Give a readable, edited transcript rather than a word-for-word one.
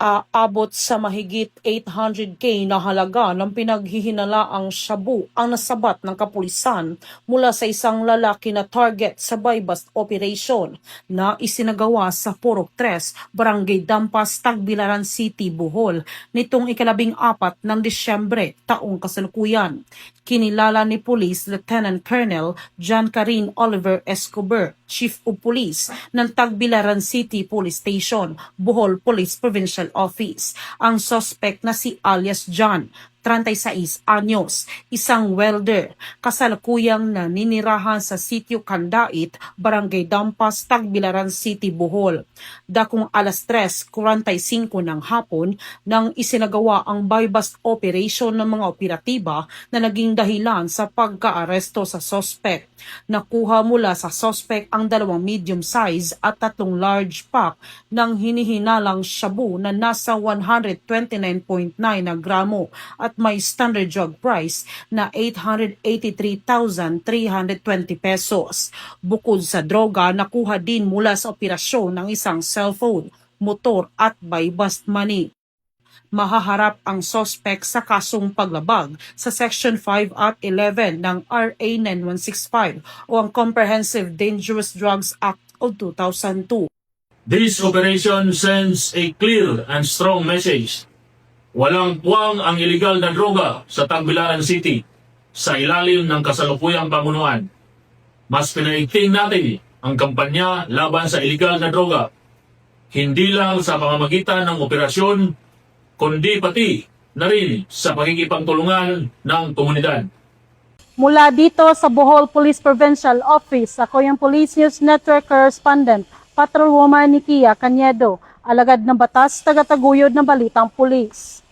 aabot sa mahigit 800K na halaga ng pinaghihinalaang shabu ang nasabat ng kapulisan mula sa isang lalaki na target sa buy-bust operation na isinagawa sa Purok 3, Barangay Dampas, Tagbilaran City, Bohol nitong 14 ng Disyembre taong kasalukuyan. Kinilala ni Police Lieutenant Colonel John Karin Oliver Escobar, Chief of Police ng Tagbilaran City Police Station, Bohol Police Provincial Office, ang suspect na si alias John, 36 anyos, isang welder, kasalukuyang naninirahan sa Sitio Kandait, Barangay Dampas, Tagbilaran City, Bohol. Dakong alas 3:45 ng hapon nang isinagawa ang buy-bust operation ng mga operatiba na naging dahilan sa pagka-aresto sa suspect. Nakuha mula sa suspect ang 2 medium size at 3 large pack ng hinihinalang shabu na nasa 129.9 na gramo at may standard drug price na 883,320 pesos. Bukod sa droga, nakuha din mula sa operasyon ng isang cellphone, motor at buy-bust money. Mahaharap ang suspect sa kasong paglabag sa Section 5 at 11 ng RA 9165 o ang Comprehensive Dangerous Drugs Act of 2002. This operation sends a clear and strong message. Walang puwang ang iligal na droga sa Tagbilaran City sa ilalim ng kasalukuyang pamunuan. Mas pinaigting natin ang kampanya laban sa iligal na droga, hindi lang sa pamamagitan ng operasyon, kundi pati na rin sa pakikipagtulungan ng komunidad. Mula dito sa Bohol Police Provincial Office, ako yung Police News Network Correspondent, Patrolwoman Nikia Cañedo, alagad ng batas, tagataguyod ng Balitang Pulis.